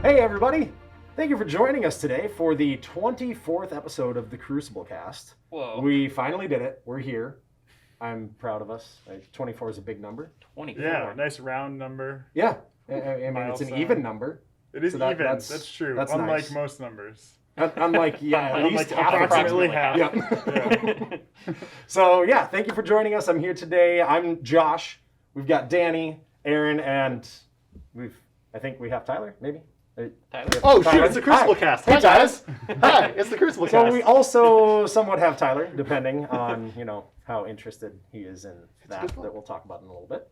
Hey everybody! Thank you for joining us today for the 24th episode of the Crucible Cast. Whoa. We finally did it. We're here. I'm proud of us. 24 is a big number. 24. Yeah, nice round number. Yeah. I mean, it's an Milestone. even number. It is So even. that's true. that's Unlike nice. most numbers. Unlike, yeah, at least half. approximately half. Yeah. So, yeah, thank you for joining us. I'm here today. I'm Josh. We've got Danny, Aaron, and I think we have Tyler, maybe? Tyler? Oh, Tyler? shoot, it's the Crucible Hi. Cast. Hey, Hi, guys. Hi, it's the Crucible So Cast. we also somewhat have Tyler, depending on, how interested he is in that we'll talk about in a little bit.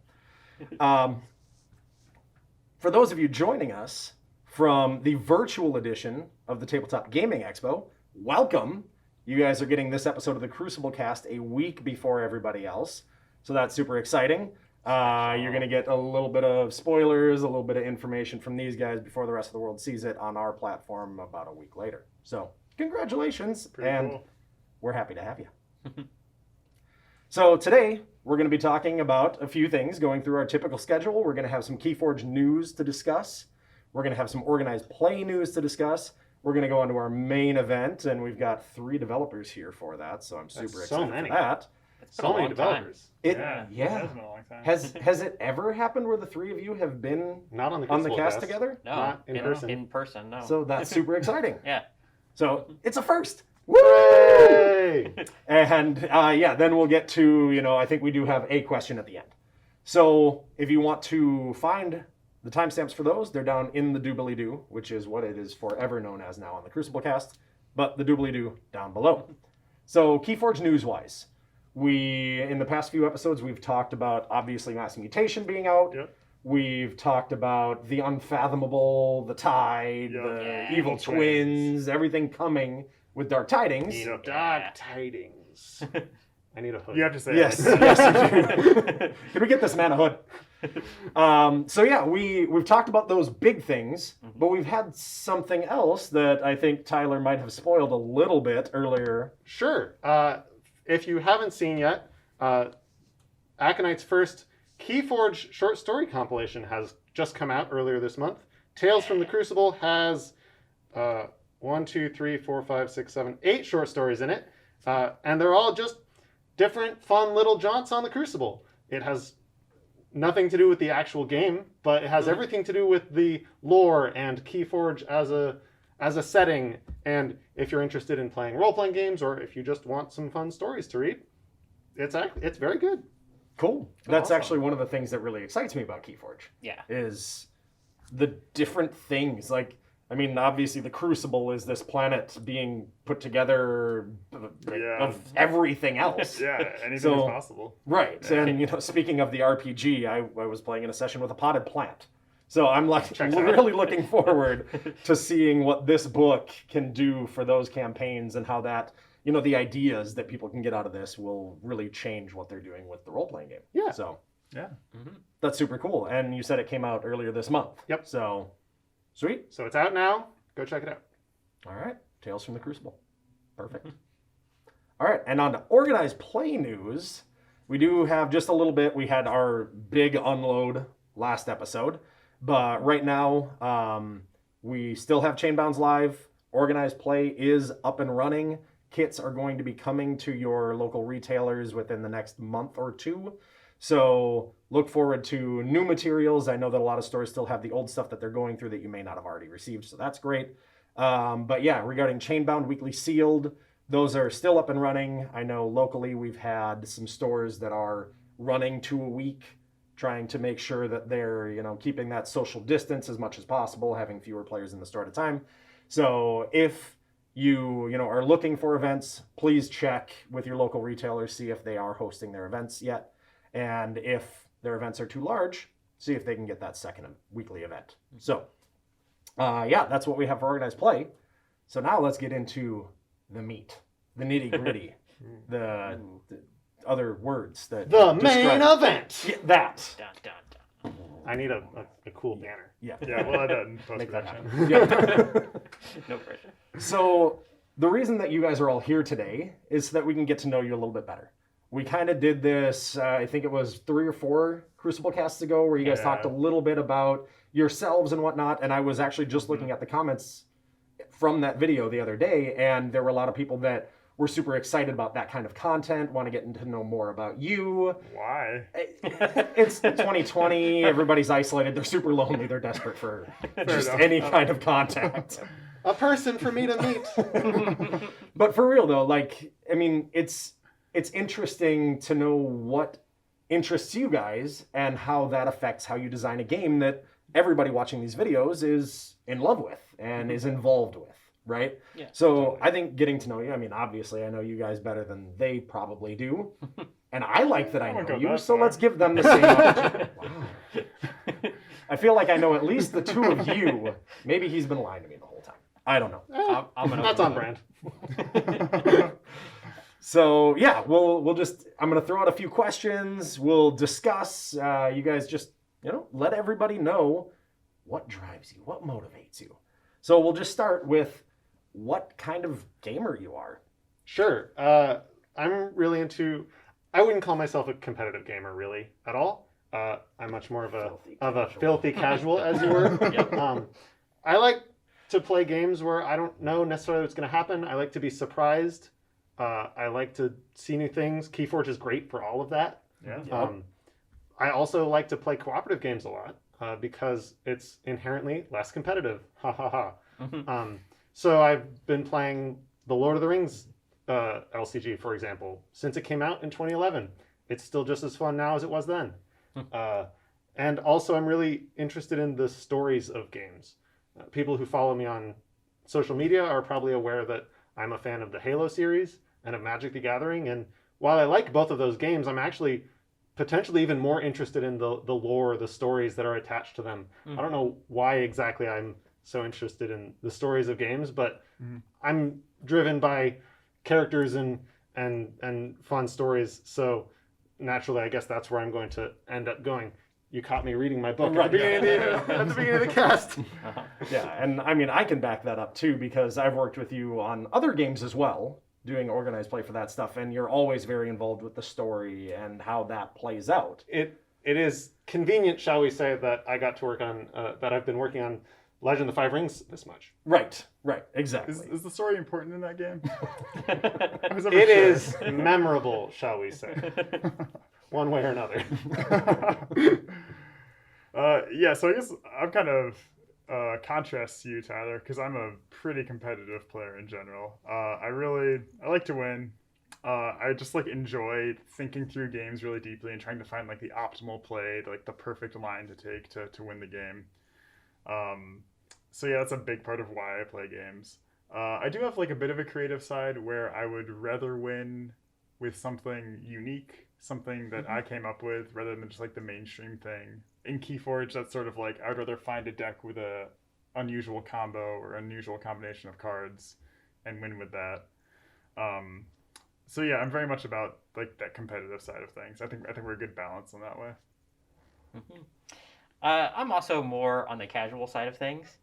For those of you joining us from the virtual edition of the Tabletop Gaming Expo, welcome. You guys are getting this episode of the Crucible Cast a week before everybody else, so that's super exciting. You're going to get a little bit of spoilers, a little bit of information from these guys before the rest of the world sees it on our platform about a week later. So, congratulations, Pretty and cool. we're happy to have you. So today, we're going to be talking about a few things, going through our typical schedule. We're going to have some Keyforge news to discuss. We're going to have some organized play news to discuss. We're going to go on to our main event, and we've got 3 developers here for that, so I'm super so excited many. for that. It's been So a many long time. developers. It It has been a long time. Has it ever happened where the 3 of you have been Not on the on the Crucible cast together? No, Not in person. In person, no. So that's super exciting. Yeah. So it's a first. Woo! Yay! And then we'll get to, I think we do have a question at the end. So if you want to find the timestamps for those, they're down in the doobly-doo, which is what it is forever known as now on the Crucible Cast, but the doobly-doo down below. So Keyforge news-wise, in the past few episodes, we've talked about, obviously, Mass Mutation being out. Yep. We've talked about the Unfathomable, the Tide, Yep. the Yeah, Evil Twins, everything coming with Dark Tidings. Need a Dark Tidings. I need a hood. You have to say Yes, it. yes, you do. Can we get this man a hood? We've talked about those big things, but we've had something else that I think Tyler might have spoiled a little bit earlier. Sure. If you haven't seen yet, Aconite's first Keyforge short story compilation has just come out earlier this month. Tales from the Crucible has 1, 2, 3, 4, 5, 6, 7, 8 short stories in it. And they're all just different, fun little jaunts on the Crucible. It has nothing to do with the actual game, but it has everything to do with the lore and Keyforge as a setting. And if you're interested in playing role-playing games, or if you just want some fun stories to read, it's very good. Cool. That's awesome. actually one of the things that really excites me about Keyforge. Yeah. Is the different things. Obviously the Crucible is this planet being put together of everything else. Yeah, anything is So- possible. Right. And, speaking of the RPG, I was playing in a session with a potted plant. So I'm Checks out. really looking forward to seeing what this book can do for those campaigns and how that, the ideas that people can get out of this will really change what they're doing with the role-playing game. Yeah. So Yeah. that's super cool. And you said it came out earlier this month. Yep. So, sweet. So it's out now. Go check it out. All right. Tales from the Crucible. Perfect. All right. And on to organized play news, we do have just a little bit. We had our big unload last episode. But right now, we still have Chainbounds live. Organized play is up and running. Kits are going to be coming to your local retailers within the next month or 2. So look forward to new materials. I know that a lot of stores still have the old stuff that they're going through that you may not have already received, so that's great. But yeah, regarding Chainbound Weekly Sealed, those are still up and running. I know locally we've had some stores that are running 2 a week, trying to make sure that they're, keeping that social distance as much as possible, having fewer players in the store at a time. So if you are looking for events, please check with your local retailers, see if they are hosting their events yet. And if their events are too large, see if they can get that second weekly event. So, that's what we have for organized play. So now let's get into the meat, the nitty gritty, the other words that The main describe- event. Yeah, that. Dun, dun, dun. I need a cool banner. Yeah. Yeah, we'll add that in Make that post-production. happen. Yeah. No pressure. So the reason that you guys are all here today is so that we can get to know you a little bit better. We kind of did this, I think it was 3 or 4 Crucible casts ago, where you guys Yeah. talked a little bit about, yourselves and whatnot. And I was actually just looking at the comments from that video the other day, and there were a lot of people that were super excited about that kind of content, want to get to know more about you. Why? It's 2020, everybody's isolated, they're super lonely, they're desperate for just enough. any kind of contact. A person for me to meet. But for real though, like, I mean, it's interesting to know what interests you guys and how that affects how you design a game that everybody watching these videos is in love with and is involved with, right? Yeah, So totally. I think getting to know you, I mean, obviously I know you guys better than they probably do. And I like that I wouldn't know go you, that so far. let's give them the same opportunity. Wow. I feel like I know at least the two of you. Maybe he's been lying to me the whole time. I don't know. I'm an That's open on book. brand. So yeah, we'll just, I'm gonna throw out a few questions. We'll discuss. You guys just, let everybody know what drives you, what motivates you. So we'll just start with what kind of gamer you are. Sure. I'm really into. I wouldn't call myself a competitive gamer really at all. I'm much more of a filthy casual, as you were. Yep. I like to play games where I don't know necessarily what's going to happen. I like to be surprised. I like to see new things. Keyforge is great for all of that. Yeah. I also like to play cooperative games a lot because it's inherently less competitive. Ha ha ha. Mhm. So I've been playing the Lord of the Rings LCG, for example, since it came out in 2011. It's still just as fun now as it was then. And also, I'm really interested in the stories of games. People who follow me on social media are probably aware that I'm a fan of the Halo series and of Magic the Gathering. And while I like both of those games, I'm actually potentially even more interested in the lore, the stories that are attached to them. I don't know why exactly I'm so interested in the stories of games, but I'm driven by characters and fun stories. So naturally, I guess that's where I'm going to end up going. You caught me reading my book at the beginning of the cast. Yeah, and I mean, I can back that up too because I've worked with you on other games as well, doing organized play for that stuff, and you're always very involved with the story and how that plays out. It is convenient, shall we say, that I got to work on that I've been working on Legend of the Five Rings this much. Right, exactly. Is the story important in that game? It is memorable, shall we say, one way or another. Yeah, so I guess I'm kind of contrast to you, Tyler, because I'm a pretty competitive player in general. I like to win. I just enjoy thinking through games really deeply and trying to find the optimal play, the perfect line to take to win the game. So yeah, that's a big part of why I play games. I do have a bit of a creative side where I would rather win with something unique, something that I came up with rather than just the mainstream thing. In Keyforge, that's sort of I'd rather find a deck with a unusual combo or unusual combination of cards and win with that. So yeah, I'm very much about that competitive side of things. I think we're a good balance in that way. Mhm. I'm also more on the casual side of things.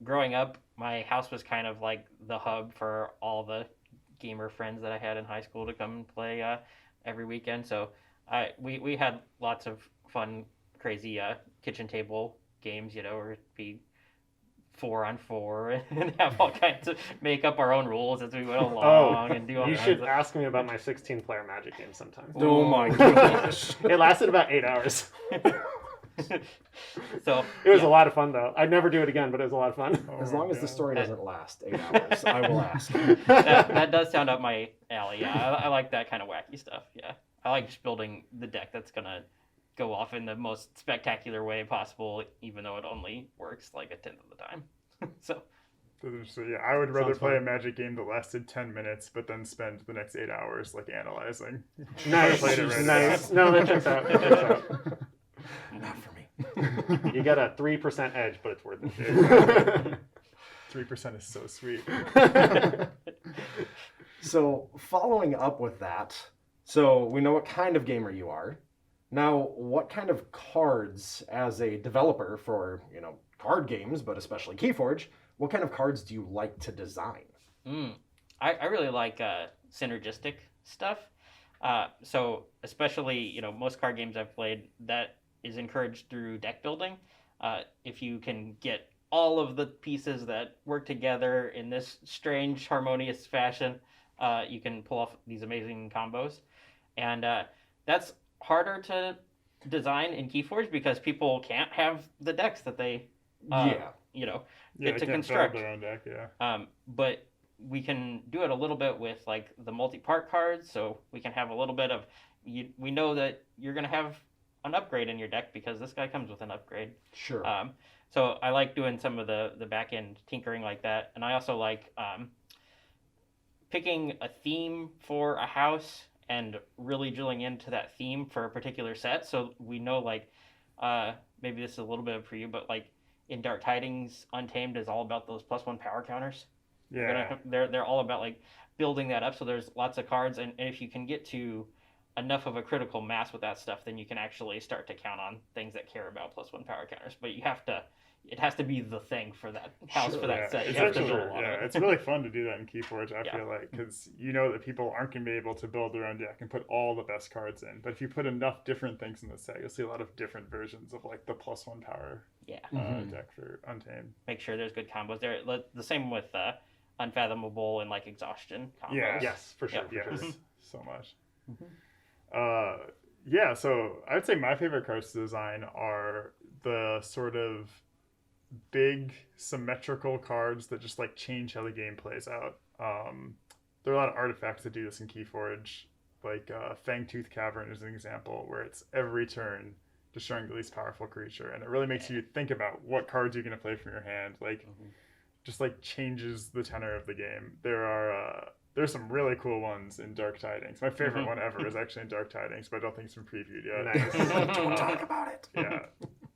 Growing up, my house was kind of the hub for all the gamer friends that I had in high school to come and play every weekend. So we had lots of fun, crazy kitchen table games, where it'd be 4-on-4 and have all kinds of make up our own rules as we went along and do all You kinds should of... ask me about my 16-player Magic game sometime. Oh my gosh. It lasted about 8 hours. So It was a lot of fun, though. I'd never do it again, but it was a lot of fun. Oh As my long as the God. story doesn't last 8 hours, I will ask. that does sound up my alley. Yeah, I like that kind of wacky stuff. Yeah, I like just building the deck that's gonna go off in the most spectacular way possible, even though it only works a tenth of the time. So So yeah, I would rather Sounds play fun. a Magic game that lasted 10 minutes, but then spend the next 8 hours analyzing. Nice, Played it right nice. now. No, that checks out. That checks out. Not for me. You get a 3% edge, but it's worth it. 3% is so sweet. So following up with that, so we know what kind of gamer you are. Now, what kind of cards, as a developer for card games, but especially Keyforge, what kind of cards do you like to design? I really like synergistic stuff. So especially most card games I've played, that is encouraged through deck building. if you can get all of the pieces that work together in this strange, harmonious fashion, you can pull off these amazing combos. And that's harder to design in Keyforge because people can't have the decks that they, get to construct. Build their own deck, yeah. But we can do it a little bit with like the multi-part cards, so we can have a little bit of. We know that you're going to have an upgrade in your deck because this guy comes with an upgrade. Sure. So I like doing some of the back end tinkering like that, and I also like picking a theme for a house and really drilling into that theme for a particular set. So we know like maybe this is a little bit for you, but like in Dark Tidings, Untamed is all about those +1 power counters. Yeah. They're all about like building that up. So there's lots of cards, and if you can get to enough of a critical mass with that stuff, then you can actually start to count on things that care about +1 power counters. But it has to be the thing for that house, for that set. You have to build a lot of it. It's really fun to do that in Keyforge, I Yeah. feel like, because you know that people aren't going to be able to build their own deck and put all the best cards in. But if you put enough different things in the set, you'll see a lot of different versions of like the +1 power Yeah. deck for Untamed. Make sure there's good combos there. The same with Unfathomable and like Exhaustion combos. Yeah. Yes, for sure. Yeah. For sure. Yes, so much. Mm-hmm. Yeah, so I'd say my favorite cards to design are the sort of big symmetrical cards that just like change how the game plays out. There are a lot of artifacts that do this in Keyforge, like Fangtooth Cavern is an example where it's every turn destroying the least powerful creature, and it really makes you think about what cards you're going to play from your hand. Like, just like changes the tenor of the game. There's some really cool ones in Dark Tidings. My favorite one ever is actually in Dark Tidings, but I don't think it's been previewed yet. Nice. Don't talk about it. Yeah,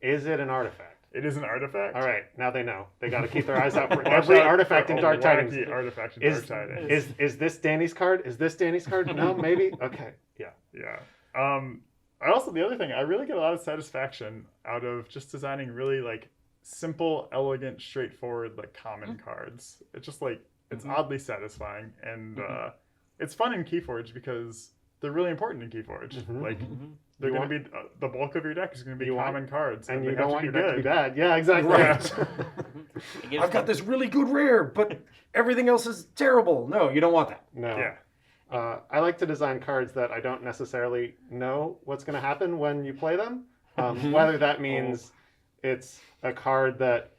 Is it an artifact? it is an artifact. All right, now they know. They got to keep their eyes out for every artifact in Dark Tidings. Wacky artifact in Is, Dark Tidings. is this Danny's card? Is this Danny's card? No, maybe? Okay, yeah. Yeah. I also, the other thing, I really get a lot of satisfaction out of just designing really like simple, elegant, straightforward, like common cards. It's just like, it's oddly satisfying, and it's fun in Keyforge because they're really important in Keyforge. Like, they're going to be, the bulk of your deck is going to be common cards. And they you have don't to want be your deck to be good. bad. Yeah, exactly. Right. It gives I've got this really good rare, but everything else is terrible. No, you don't want that. No. Yeah. I like to design cards that I don't necessarily know what's going to happen when you play them. Whether that means it's a card that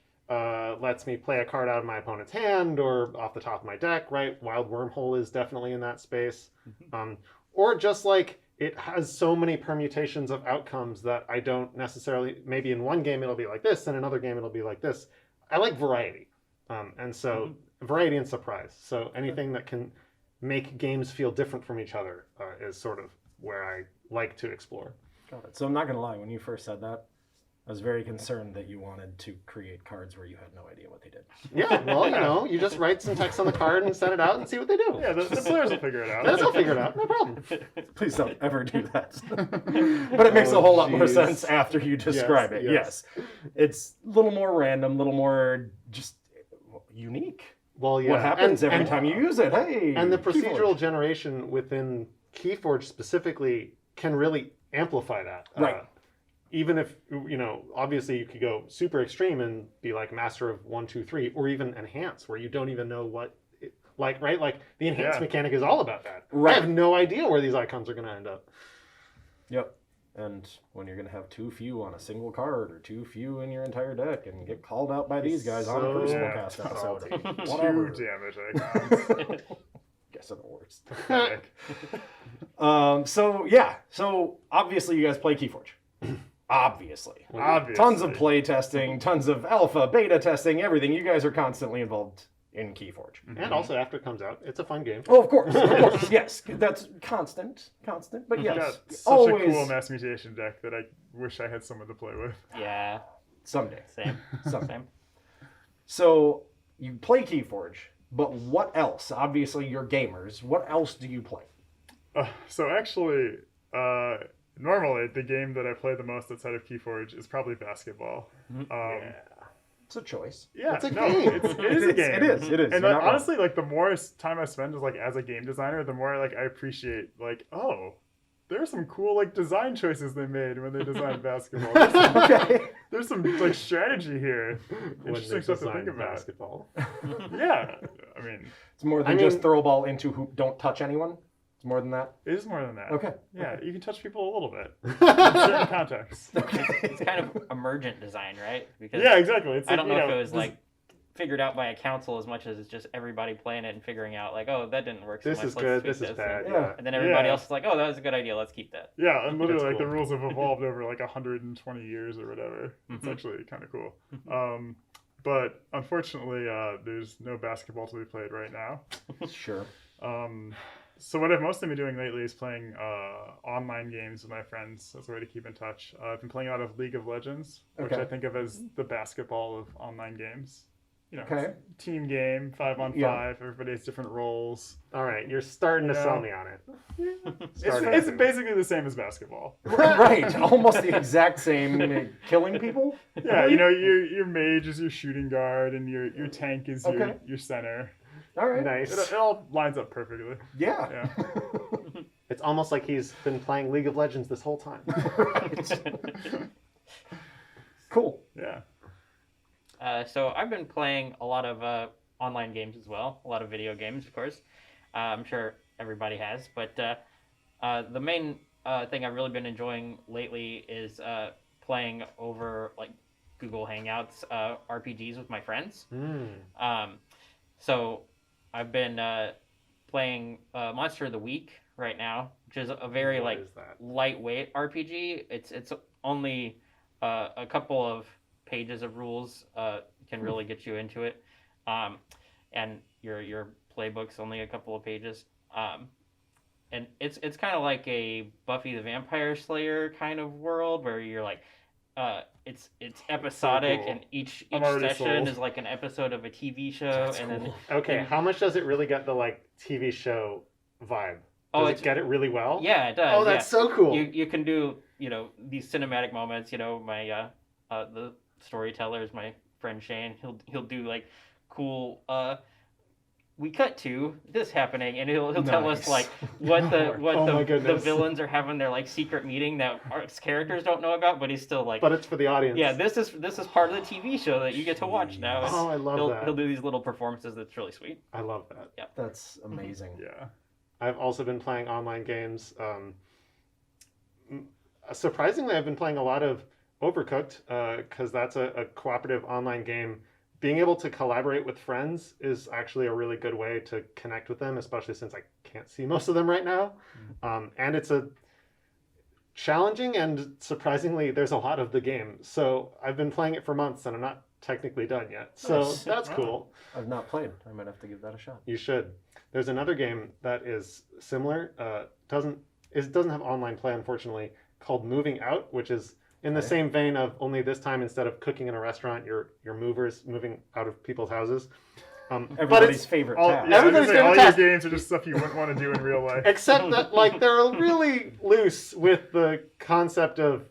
lets me play a card out of my opponent's hand or off the top of my deck, right? Wild Wormhole is definitely in that space. Or just like it has so many permutations of outcomes that I don't necessarily, maybe in one game it'll be like this, and another game it'll be like this. I like variety. And so variety and surprise. So anything that can make games feel different from each other is sort of where I like to explore. Got it. So I'm not going to lie. When you first said that, I was very concerned that you wanted to create cards where you had no idea what they did. Yeah, well, you know, you just write some text on the card and send it out and see what they do. Yeah, the players will figure it out. They'll figure it out, no problem. Please don't ever do that. But it makes a whole lot more geez. sense after you describe it. yes. Yes. It's a little more random, a little more just unique. Well, yeah. What happens every time you use it? Hey. And the Keyforge. procedural generation within Keyforge specifically can really amplify that. Right. Even if, you know, obviously you could go super extreme and be like master of 1, 2, 3, or even enhance, where you don't even know what, right? Like the enhance mechanic is all about that. Right. I have no idea where these icons are going to end up. Yep. And when you're going to have too few on a single card or too few in your entire deck and get called out by these guys on a So Crucible Cast episode. Two Whatever. damage icons. Guess are the worst. Pathetic. So obviously you guys play Keyforge. Obviously. Obviously. Tons of play testing, tons of alpha, beta testing, everything. You guys are constantly involved in Keyforge. And also after it comes out, it's a fun game. Oh, of course. Yes. That's constant. But I've yes. got such Always. a cool mass mutation deck that I wish I had someone to play with. Yeah, Someday. same. Someday. So you play Keyforge, but what else? Obviously, you're gamers. What else do you play? So actually, normally the game that I play the most outside of Keyforge is probably basketball. It's a choice. Yeah, It's a no, game. it is a game. It is. And You're like, not wrong. honestly, like the more time I spend as like as a game designer, the more like I appreciate like, oh, there are some cool like design choices they made when they designed basketball. There's some, Okay. there's some like strategy here. When Interesting they stuff to think designed about. basketball. Yeah, I mean, It's more than I just mean- throw a ball into hoop. Don't touch anyone. It's more than that. it is more than that. Okay. Yeah, you can touch people a little bit in certain contexts. It's kind of emergent design, right? Because Yeah, exactly. It's I like, don't know you if it was this- like figured out by a council as much as it's just everybody playing it and figuring out like, oh, that didn't work. So This much, is let's good. tweak This is bad. Yeah. Yeah. And then everybody Yeah. else is like, oh, that was a good idea. Let's keep that. Yeah, and literally, That's like the cool. rules have evolved over like 120 years or whatever. It's Mhm. actually kind of cool. But unfortunately, there's no basketball to be played right now. Sure. So what I've mostly been doing lately is playing online games with my friends as a way to keep in touch. I've been playing a lot of League of Legends, which Okay. I think of as the basketball of online games. You know, Okay. it's a team game, 5-on-5. Yeah. Everybody has different roles. All right, you're starting to Yeah. sell me on it. It's basically the same as basketball. Right. Almost the exact same. Killing people. Yeah, you know, your mage is your shooting guard, and your tank is Okay. your center. All right. Nice. It all lines up perfectly. Yeah. Yeah. It's almost like he's been playing League of Legends this whole time. Cool. Yeah. So I've been playing a lot of online games as well, a lot of video games, of course. I'm sure everybody has, but the main thing I've really been enjoying lately is playing over like Google Hangouts RPGs with my friends. So I've been playing Monster of the Week right now, which is a very What like is that? lightweight RPG. It's only a couple of pages of rules can really get you into it, and your playbook's only a couple of pages, and it's kind of like a Buffy the Vampire Slayer kind of world where you're like it's episodic cool. and each I'm already session sold. is like an episode of a TV show. That's and then cool. Okay, And- how much does it really get the like TV show vibe? Oh, Does it's- it get it really well? yeah, it does. Oh, that's so cool. You can do these cinematic moments. My the storyteller is my friend Shane. He'll do like cool. We cut to this happening, and he'll tell us Nice. like what Oh my the goodness. villains are having their like secret meeting that our characters don't know about, but he's still like, But it's for the audience. yeah, this is part of the TV show that you get to watch now. And Oh, I love he'll that. do these little performances that's really sweet. I love that. That's amazing. Yeah. I've also been playing online games. Surprisingly, I've been playing a lot of Overcooked because that's a cooperative online game. Being able to collaborate with friends is actually a really good way to connect with them, especially since I can't see most of them right now. And it's a challenging and surprisingly, there's a lot of the game. So I've been playing it for months and I'm not technically done yet. So Nice. that's Wow. cool. I've not played. I might have to give that a shot. You should. There's another game that is similar. Doesn't have online play, unfortunately, called Moving Out, which is in the Okay. same vein of only this time instead of cooking in a restaurant, you're movers moving out of people's houses. But Everybody's it's favorite All, task. yeah, I was gonna Everybody's say, all favorite your task. games are just stuff you wouldn't want to do in real life. except that like they're really loose with the concept of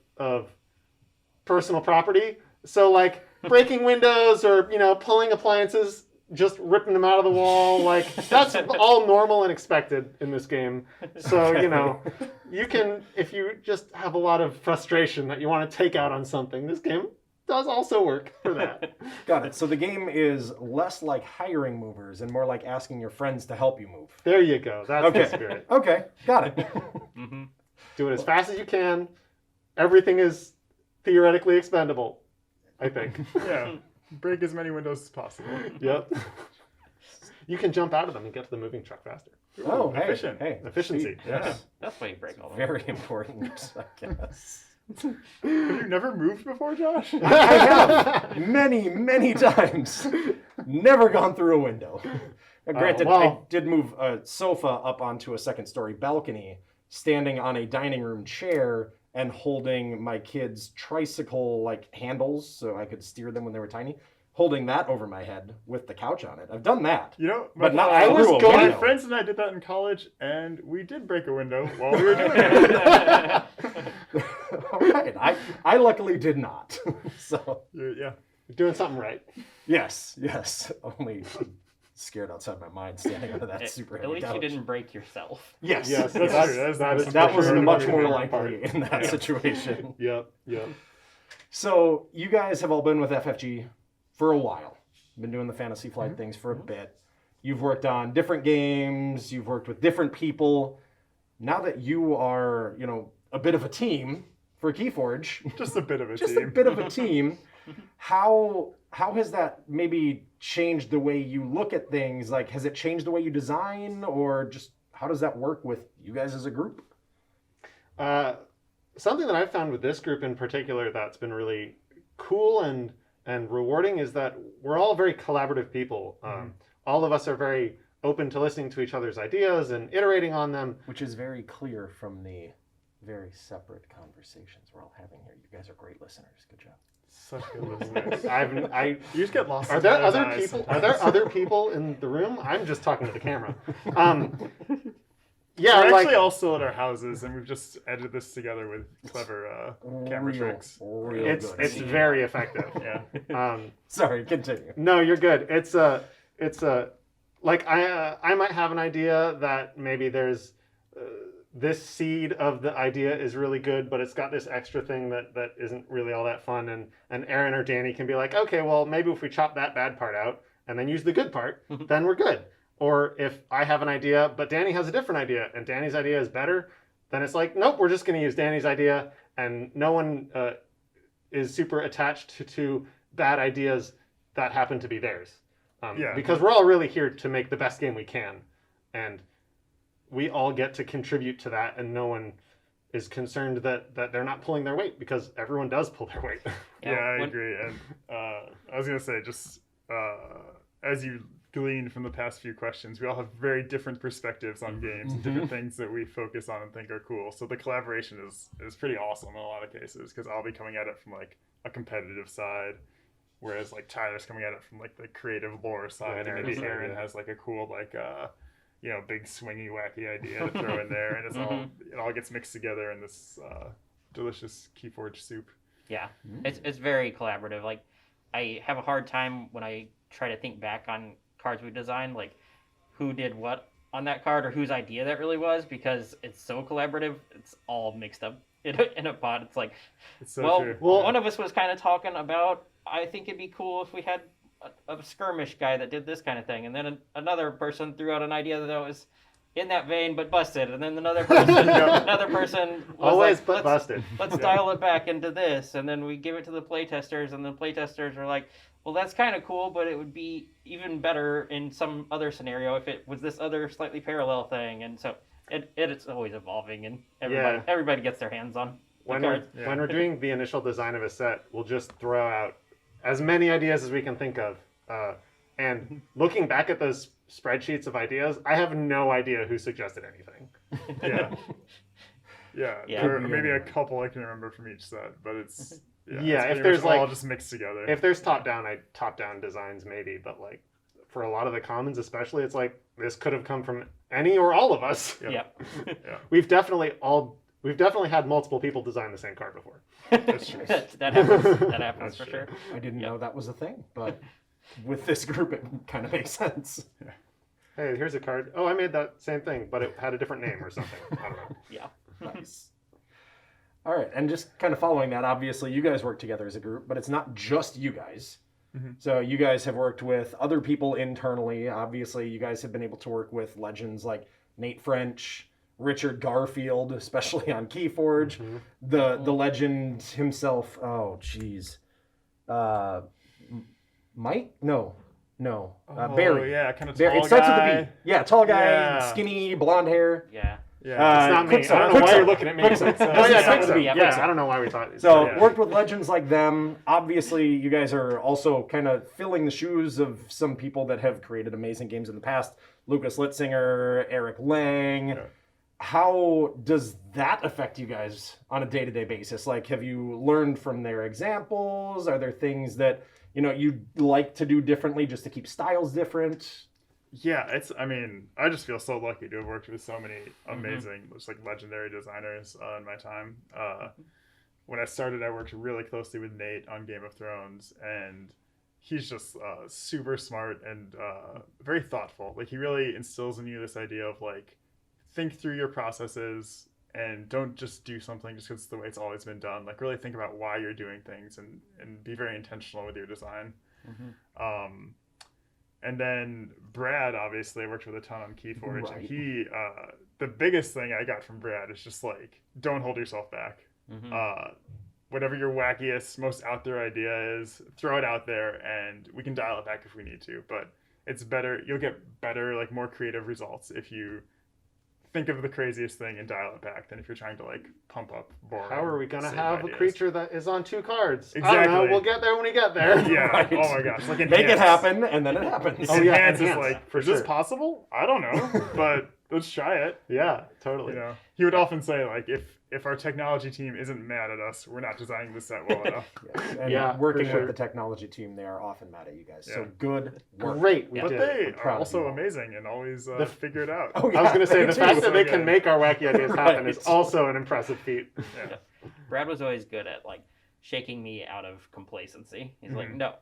personal property. So like breaking windows or pulling appliances, just ripping them out of the wall, like that's all normal and expected in this game. So Okay. you can, if you just have a lot of frustration that you want to take out on something, this game does also work for that. Got it. So the game is less like hiring movers and more like asking your friends to help you move. There you go. That's Okay. the spirit. Okay, got it. Mm-hmm. Do it as fast as you can. Everything is theoretically expendable, I think. Yeah. Break as many windows as possible. Yep. You can jump out of them and get to the moving truck faster. Oh, hey, efficient. hey, Efficiency. sweet. Yes. That's why you break all of them. Very important, I guess. Have you never moved before, Josh? I have many, many times. Never gone through a window. Granted, well- I did move a sofa up onto a second-story balcony, standing on a dining room chair and holding my kids' tricycle like handles so I could steer them when they were tiny. Holding that over my head with the couch on it. I've done that. You know, But not I was through a going- my window. friends and I did that in college, and we did break a window while we were doing it. All right. I luckily did not. So, Yeah. You're doing something right. yes. Only scared outside my mind standing under that super At heavy least couch. you didn't break yourself. Yes, Yes, yes. that's true. That is That for was sure much the more important likely part. in that Yeah. situation. Yep. So you guys have all been with FFG for a while. Been doing the Fantasy Flight things for a bit. You've worked on different games. You've worked with different people. Now that you are, a bit of a team for Keyforge, Just a bit of a just team. a bit of a team, how has that maybe changed the way you look at things? Like, has it changed the way you design, or just how does that work with you guys as a group? Something that I've found with this group in particular that's been really cool and rewarding is that we're all very collaborative people. All of us are very open to listening to each other's ideas and iterating on them. Which is very clear from the very separate conversations we're all having here. You guys are great listeners. Good job. Such good listeners. You just get lost. Are in there those other eyes people? sometimes. Are there other people in the room? I'm just talking to the camera. Yeah, We're like actually all still at our houses, and we've just edited this together with clever camera tricks. Real it's good. it's very effective. Yeah. Sorry, continue. No, you're good. It's like I might have an idea that maybe there's this seed of the idea is really good, but it's got this extra thing that isn't really all that fun. And Aaron or Danny can be like, okay, well maybe if we chop that bad part out and then use the good part, then we're good. Or if I have an idea, but Danny has a different idea and Danny's idea is better, then it's like, nope, we're just going to use Danny's idea, and no one is super attached to bad ideas that happen to be theirs. Because we're all really here to make the best game we can, and we all get to contribute to that, and no one is concerned that they're not pulling their weight, because everyone does pull their weight. Yeah, I agree. And I was going to say, just as you gleaned from the past few questions, we all have very different perspectives on games and different things that we focus on and think are cool. So the collaboration is pretty awesome in a lot of cases, because I'll be coming at it from like a competitive side, whereas like Tyler's coming at it from like the creative lore side, and maybe Aaron has like a cool like big swingy wacky idea to throw in there, and it all gets mixed together in this delicious Keyforge soup. Yeah, it's very collaborative. Like, I have a hard time when I try to think back on cards we designed, like who did what on that card or whose idea that really was, because it's so collaborative. It's all mixed up in a pot. It's like, It's so true. one of us was kind of talking about, I think it'd be cool if we had a skirmish guy that did this kind of thing, and then another person threw out an idea that was in that vein but busted, and then another person was Always like, but busted. let's dial it back into this, and then we give it to the playtesters, and the playtesters are like, well, that's kind of cool, but it would be even better in some other scenario if it was this other slightly parallel thing. And so it's always evolving, and everybody gets their hands on the When cards. we're doing the initial design of a set, we'll just throw out as many ideas as we can think of. And looking back at those spreadsheets of ideas, I have no idea who suggested anything. Yeah. Or maybe a couple I can remember from each set, but it's Yeah, it's if pretty there's, much all like- just mixed together. If there's top-down designs maybe, but like for a lot of the commons especially, it's like this could have come from any or all of us. Yeah. We've definitely had multiple people design the same card before. That's true. that happens. That happens That's for true. sure. I didn't know that was a thing, but with this group, it kind of makes sense. Hey, here's a card. Oh, I made that same thing, but it had a different name or something. I don't know. Yeah. Nice. All right, and just kind of following that, obviously, you guys work together as a group, but it's not just you guys. So you guys have worked with other people internally. Obviously, you guys have been able to work with legends like Nate French, Richard Garfield, especially on Keyforge, the legend himself. Oh, jeez. Mike? No. Barry. Yeah, kind of tall Barry. It starts with guy. a B. Yeah, tall guy, Yeah. skinny, blonde hair. Yeah. Yeah. It's not me. Quicksilver, I don't know why Quicksilver. you're looking at me. Quicksilver. Oh yeah, Quicksilver. Quicksilver. Yeah, Yeah, Quicksilver. I don't know why we thought. So Yeah. worked with legends like them. Obviously, you guys are also kind of filling the shoes of some people that have created amazing games in the past. Lucas Litzinger, Eric Lang. Yeah. How does that affect you guys on a day-to-day basis? Like, have you learned from their examples? Are there things that, you'd like to do differently just to keep styles different? Yeah, I just feel so lucky to have worked with so many amazing, just like legendary designers in my time. When I started, I worked really closely with Nate on Game of Thrones, and he's just super smart and very thoughtful. Like he really instills in you this idea of like think through your processes and don't just do something just because it's the way it's always been done. Like really think about why you're doing things and be very intentional with your design. And then Brad obviously worked with a ton on Keyforge, Right. and he the biggest thing I got from Brad is just like don't hold yourself back. Whatever your wackiest, most out there idea is, throw it out there, and we can dial it back if we need to. But it's better; you'll get better, like more creative results if you think of the craziest thing and dial it back than if you're trying to like pump up boring. How are we going to safe have ideas. a creature that is on 2 cards? I don't Exactly. know. We'll get there when we get there. Yeah. Right. Oh my gosh. Like Make it enhance. happen, and then it happens. Oh, yeah, Enhance is enhance, like, for is this sure. possible? I don't know, but let's try it. Yeah, totally. You know, he would often say like, if our technology team isn't mad at us, we're not designing the set well enough. Yes. And Yeah, working for sure. with the technology team, they are often mad at you guys. So Yeah. good work. Great. We But did. they I'm are proud of also you all. amazing and always figure it out. Oh, I was going to say, me the too. fact that they So can good. make our wacky ideas happen is Right. also an impressive feat. Yeah. Brad was always good at like shaking me out of complacency. He's like, no,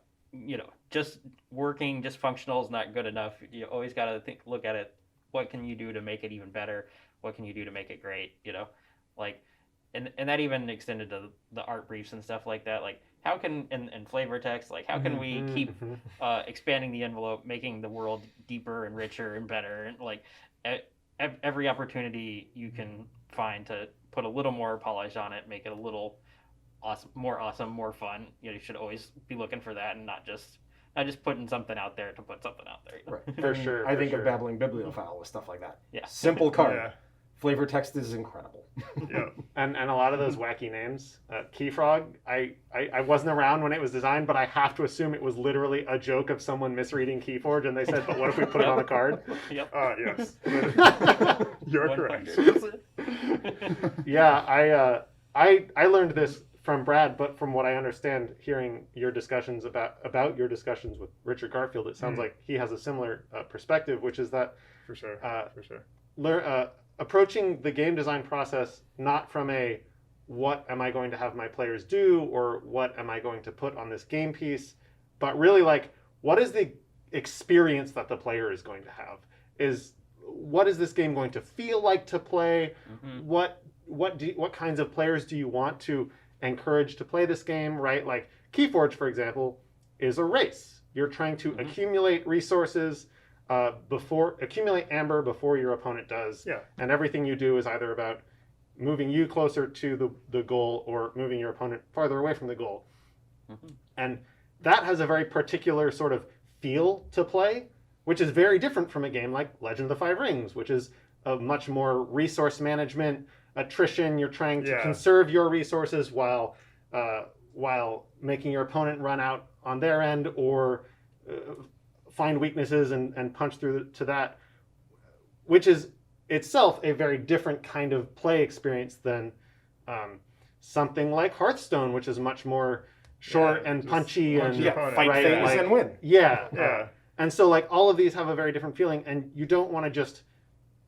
just working, just functional is not good enough. You always got to look at it. What can you do to make it even better? What can you do to make it great? Like, and that even extended to the art briefs and stuff like that. Like, how can and flavor text? Like, how can we keep expanding the envelope, making the world deeper and richer and better? And like, every opportunity you can find to put a little more polish on it, make it a little awesome, more fun. You should always be looking for that, and not just putting something out there to put something out there. Right. For And sure, I for think sure. of Babbling Bibliophile with stuff like that. Yeah. Simple card. Yeah. Flavor text is incredible. Yeah. And a lot of those wacky names. Keyfrog, I wasn't around when it was designed, but I have to assume it was literally a joke of someone misreading Keyforge, and they said, but what if we put it on a card? Yep. Yes. You're correct. 100%. Yeah, I learned this from Brad, but from what I understand, hearing your discussions about your discussions with Richard Garfield, it sounds like he has a similar perspective, which is that For sure. For sure. approaching the game design process not from a what am I going to have my players do or what am I going to put on this game piece, but really like what is the experience that the player is going to have? What is this game going to feel like to play? What kinds of players do you want to encourage to play this game, right? Like Keyforge, for example, is a race. You're trying to accumulate resources accumulate amber before your opponent does. Yeah. And everything you do is either about moving you closer to the goal or moving your opponent farther away from the goal. And that has a very particular sort of feel to play, which is very different from a game like Legend of the Five Rings, which is a much more resource management, attrition. You're trying to conserve your resources while making your opponent run out on their end or find weaknesses and punch through to that, which is itself a very different kind of play experience than something like Hearthstone, which is much more short and just punchy punch and your Yeah, opponent. fight Right, things like- and win. yeah. Yeah. And so like all of these have a very different feeling, and you don't want to just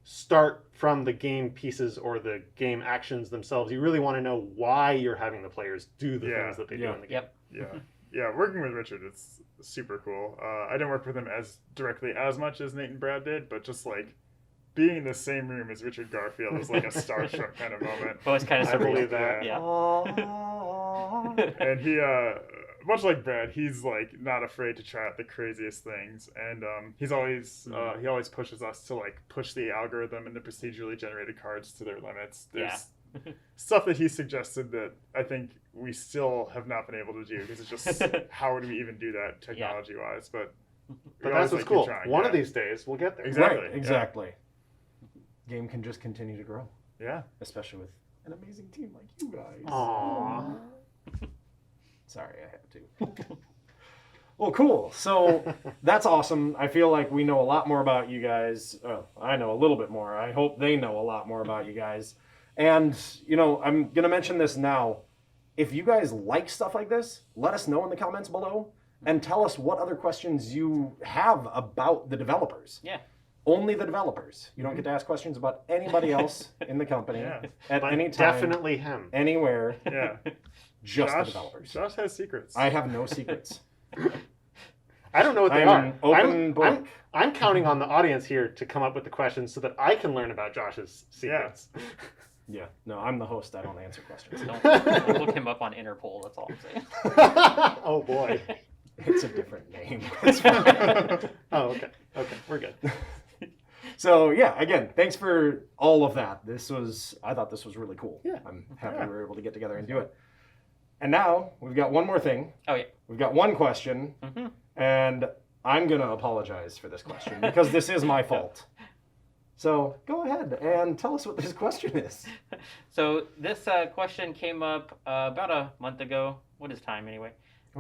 start from the game pieces or the game actions themselves. You really want to know why you're having the players do the things that they do in the game. Yep. Yeah, working with Richard, it's super cool. I didn't work with him as directly as much as Nate and Brad did, but just like being in the same room as Richard Garfield is like a starstruck kind of moment. Well, it's kind of I believe that. Yeah. And he, much like Brad, he's like not afraid to try out the craziest things, and he's always he always pushes us to like push the algorithm and the procedurally generated cards to their limits. There's stuff that he suggested that I think we still have not been able to do because it's just how would we even do that technology wise? But But that's what's cool. One of these days we'll get there. Exactly. Right, exactly. Game can just continue to grow, Yeah. especially with an amazing team like you guys. Aww. Sorry, I had to. Well, cool. So that's awesome. I feel like we know a lot more about you guys. Oh, I know a little bit more. I hope they know a lot more about you guys. And, I'm going to mention this now. If you guys like stuff like this, let us know in the comments below and tell us what other questions you have about the developers. Yeah. Only the developers. You don't get to ask questions about anybody else in the company at But any time, definitely him. anywhere, Yeah. just the Josh, developers. Josh has secrets. I have no secrets. I don't know what they I'm are. an open book. I'm counting on the audience here to come up with the questions so that I can learn about Josh's secrets. Yeah, no, I'm the host. I don't answer questions. Don't look him up on Interpol. That's all I'm saying. Oh boy. It's a different name. It's fine. Oh, okay. Okay, we're good. So yeah, again, thanks for all of that. I thought this was really cool. Yeah. I'm happy we were able to get together and do it. And now we've got one more thing. Oh yeah. We've got one question, and I'm gonna apologize for this question because this is my fault. So go ahead and tell us what this question is. So this question came up about a month ago. What is time anyway?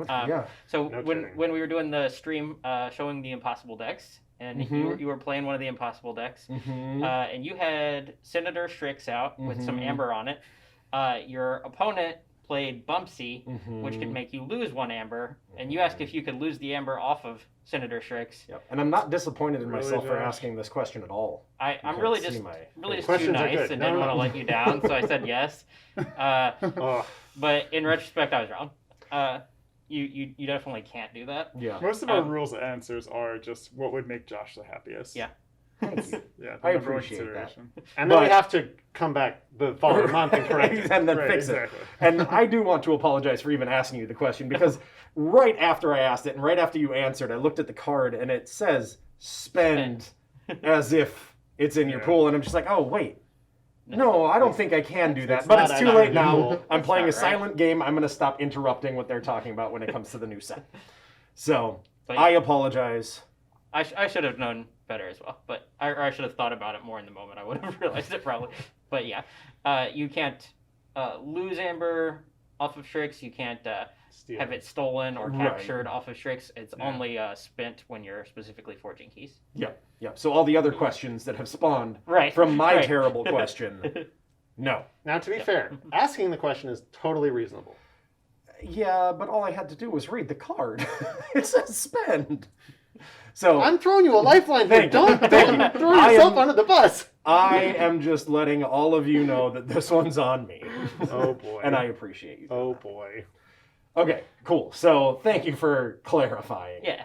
Yeah. So No when kidding. we were doing the stream showing the impossible decks, and you were playing one of the impossible decks, and you had Senator Strix out with some amber on it. Your opponent played Bumpsy, which could make you lose 1 amber, and you asked if you could lose the amber off of Senator Strix. Yep. And I'm not disappointed in Really, myself for Josh? asking this question at all. I'm can't really see just my too Questions are nice good. and No, didn't no. want to let you down, so I said yes. Oh, But in retrospect, I was wrong. You definitely can't do that. Yeah. Most of our rules answers are just what would make Josh the happiest. Yeah. Thank you. Yeah, I the number one appreciate that. consideration. and then we But- have to come back the following month and correct it. and then Right, fix exactly. it. And I do want to apologize for even asking you the question because right after I asked it and right after you answered, I looked at the card and it says spend as if it's in your Yeah. pool. And I'm just like, oh, wait. No, I don't think I can do that. It's But not it's too an late ideal. now. I'm That's playing a not right. silent game. I'm going to stop interrupting what they're talking about when it comes to the new set. So But I apologize. I should have known better as well, but I should have thought about it more in the moment. I would have realized it probably. But yeah, you can't lose amber off of Strix. You can't Steal. have it stolen or Right. captured off of Strix. It's only spent when you're specifically forging keys. Yep. Yep. So all the other questions that have spawned Right. from my Right. terrible question, no. Now, to be fair, asking the question is totally reasonable. Yeah, but all I had to do was read the card. It says spend. So I'm throwing you a lifeline here. Thank you. Don't Thank you. throw I yourself am- under the bus. I am just letting all of you know that this one's on me. Oh boy. And I appreciate you. Oh boy. Okay, cool. So thank you for clarifying. Yeah.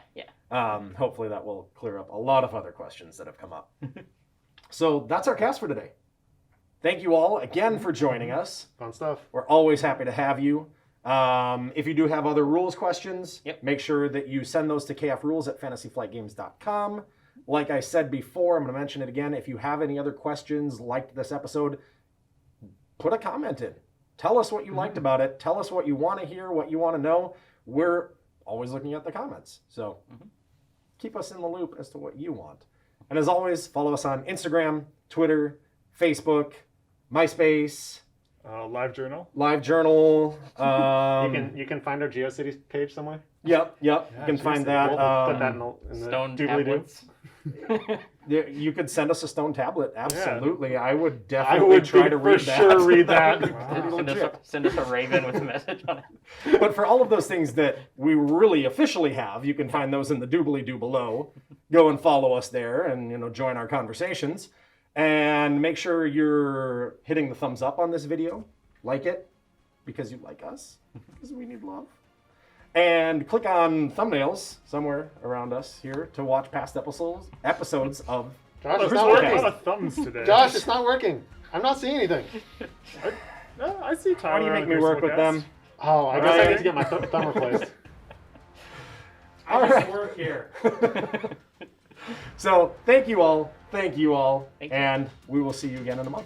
Hopefully that will clear up a lot of other questions that have come up. So that's our cast for today. Thank you all again for joining us. Fun stuff. We're always happy to have you. If you do have other rules questions, make sure that you send those to kfrules@fantasyflightgames.com. Like I said before, I'm going to mention it again. If you have any other questions, liked this episode, put a comment in. Tell us what you liked about it. Tell us what you want to hear, what you want to know. We're always looking at the comments. So keep us in the loop as to what you want. And as always, follow us on Instagram, Twitter, Facebook, MySpace, Live journal. LiveJournal. You can find our GeoCities page somewhere. Yep. You can GeoCities. find that. We'll put that in the Stone doobly-doo. tablets. You could send us a stone tablet. Absolutely. I would I definitely would try to read for that. sure read that. Pretty legit. Send us a raven with a message on it. But for all of those things that we really officially have, you can find those in the doobly-doo below. Go and follow us there and join our conversations. And make sure you're hitting the thumbs up on this video. Like it because you like us, because we need love. And click on thumbnails somewhere around us here to watch past episodes of Josh, There's it's a not lot working. of thumbs today. Josh, it's not working. I'm not seeing anything. I see Tyler. Why do you on make the me work Crucible with Cast. them? Oh, I guess I Alright. need to get my thumb replaced. All right. Work here. So thank you all, Thank you. and we will see you again in a month.